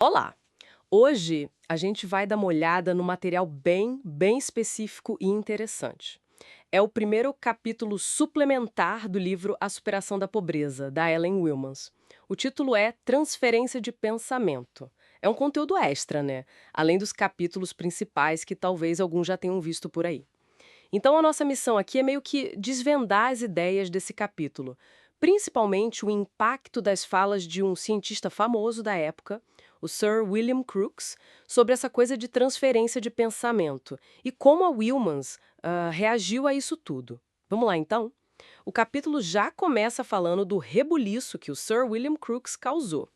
Olá! Hoje a gente vai dar uma olhada no material bem específico e interessante. É o primeiro capítulo suplementar do livro A Superação da Pobreza, da Ellen Wilmans. O título é Transferência de Pensamento. É um conteúdo extra, né? Além dos capítulos principais que talvez alguns já tenham visto por aí. Então, a nossa missão aqui é meio que desvendar as ideias desse capítulo, principalmente o impacto das falas de um cientista famoso da época, o Sir William Crookes, sobre essa coisa de transferência de pensamento e como a Wilmans reagiu a isso tudo. Vamos lá, então? O capítulo já começa falando do rebuliço que o Sir William Crookes causou.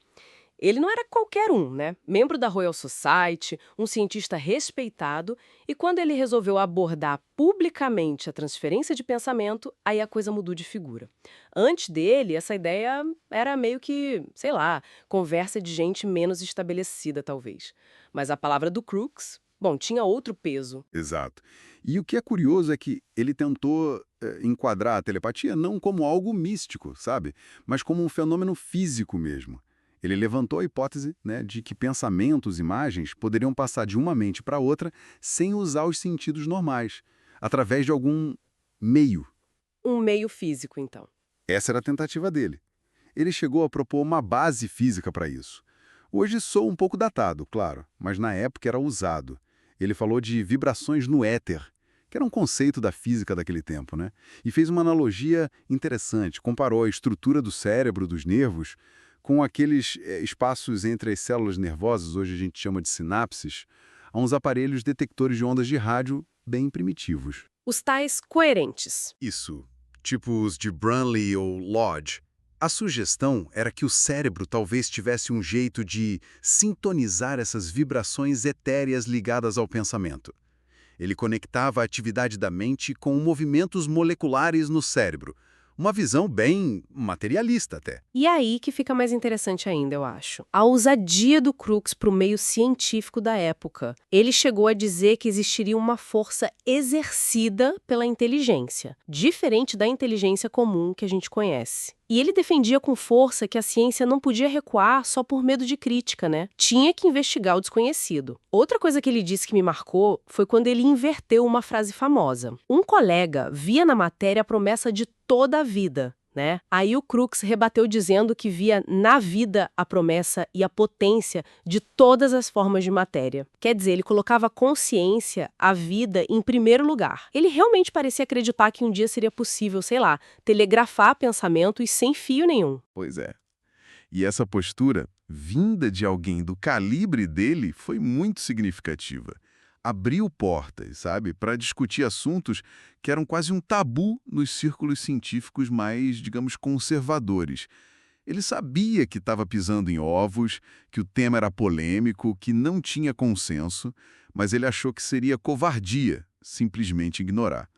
Ele não era qualquer um, né? Membro da Royal Society, um cientista respeitado, e quando ele resolveu abordar publicamente a transferência de pensamento, aí a coisa mudou de figura. Antes dele, essa ideia era meio que, sei lá, conversa de gente menos estabelecida, talvez. Mas a palavra do Crookes, bom, tinha outro peso. Exato. E o que é curioso é que ele tentou enquadrar a telepatia não como algo místico, sabe? Mas como um fenômeno físico mesmo. Ele levantou a hipótese, né, de que pensamentos, imagens, poderiam passar de uma mente para outra sem usar os sentidos normais, através de algum meio. Um meio físico, então. Essa era a tentativa dele. Ele chegou a propor uma base física para isso. Hoje sou um pouco datado, claro, mas na época era usado. Ele falou de vibrações no éter, que era um conceito da física daquele tempo, né? E fez uma analogia interessante, comparou a estrutura do cérebro, dos nervos, com aqueles espaços entre as células nervosas, hoje a gente chama de sinapses, a uns aparelhos detectores de ondas de rádio bem primitivos. Os tais coerentes. Isso, tipo os de Brunley ou Lodge. A sugestão era que o cérebro talvez tivesse um jeito de sintonizar essas vibrações etéreas ligadas ao pensamento. Ele conectava a atividade da mente com movimentos moleculares no cérebro. Uma visão bem materialista até. E é aí que fica mais interessante ainda, eu acho. A ousadia do Crookes para o meio científico da época. Ele chegou a dizer que existiria uma força exercida pela inteligência, diferente da inteligência comum que a gente conhece. E ele defendia com força que a ciência não podia recuar só por medo de crítica, né? Tinha que investigar o desconhecido. Outra coisa que ele disse que me marcou foi quando ele inverteu uma frase famosa. Um colega via na matéria a promessa de toda a vida, né? Aí o Crookes rebateu dizendo que via na vida a promessa e a potência de todas as formas de matéria. Quer dizer, ele colocava a consciência, a vida, em primeiro lugar. Ele realmente parecia acreditar que um dia seria possível, sei lá, telegrafar pensamento e sem fio nenhum. Pois é. E essa postura, vinda de alguém do calibre dele, foi muito significativa. Abriu portas, sabe, para discutir assuntos que eram quase um tabu nos círculos científicos mais, digamos, conservadores. Ele sabia que estava pisando em ovos, que o tema era polêmico, que não tinha consenso, mas ele achou que seria covardia simplesmente ignorar.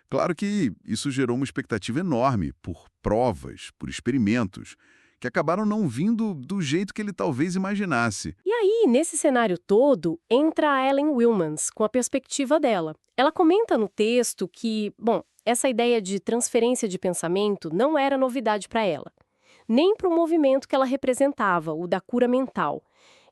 Claro que isso gerou uma expectativa enorme por provas, por experimentos, que acabaram não vindo do jeito que ele talvez imaginasse. E aí, nesse cenário todo, entra a Ellen Wilmans, com a perspectiva dela. Ela comenta no texto que, bom, essa ideia de transferência de pensamento não era novidade para ela, nem para o movimento que ela representava, o da cura mental,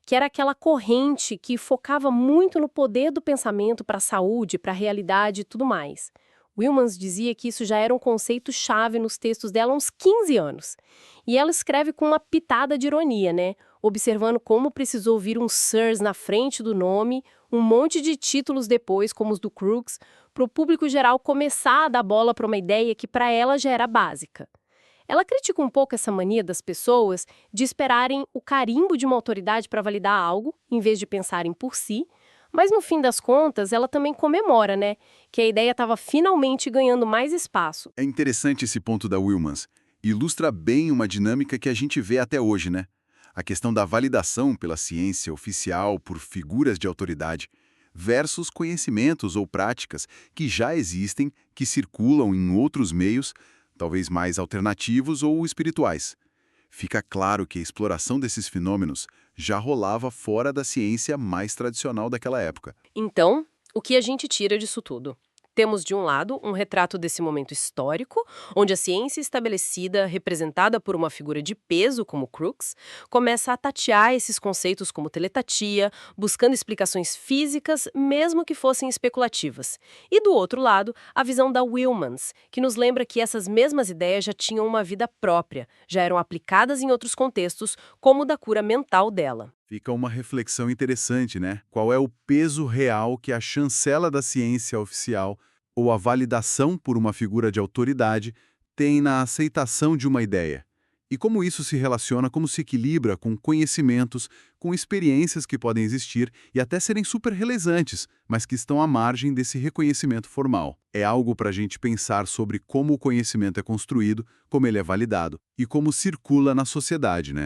que era aquela corrente que focava muito no poder do pensamento para a saúde, para a realidade e tudo mais. Wilmans dizia que isso já era um conceito-chave nos textos dela há uns 15 anos. E ela escreve com uma pitada de ironia, né? Observando como precisou vir um Sirs na frente do nome, um monte de títulos depois, como os do Crookes, para o público geral começar a dar bola para uma ideia que para ela já era básica. Ela critica um pouco essa mania das pessoas de esperarem o carimbo de uma autoridade para validar algo, em vez de pensarem por si, mas no fim das contas ela também comemora, né, que a ideia estava finalmente ganhando mais espaço. É interessante esse ponto da Wilmans. Ilustra bem uma dinâmica que a gente vê até hoje, né? A questão da validação pela ciência oficial por figuras de autoridade versus conhecimentos ou práticas que já existem, que circulam em outros meios, talvez mais alternativos ou espirituais. Fica claro que a exploração desses fenômenos já rolava fora da ciência mais tradicional daquela época. Então, o que a gente tira disso tudo? Temos, de um lado, um retrato desse momento histórico, onde a ciência estabelecida, representada por uma figura de peso como Crookes, começa a tatear esses conceitos como teletatia, buscando explicações físicas, mesmo que fossem especulativas. E do outro lado, a visão da Wilmans, que nos lembra que essas mesmas ideias já tinham uma vida própria, já eram aplicadas em outros contextos, como o da cura mental dela. Fica uma reflexão interessante, né? Qual é o peso real que a chancela da ciência oficial ou a validação por uma figura de autoridade tem na aceitação de uma ideia? E como isso se relaciona, como se equilibra com conhecimentos, com experiências que podem existir e até serem super relevantes, mas que estão à margem desse reconhecimento formal. É algo para a gente pensar sobre como o conhecimento é construído, como ele é validado e como circula na sociedade, né?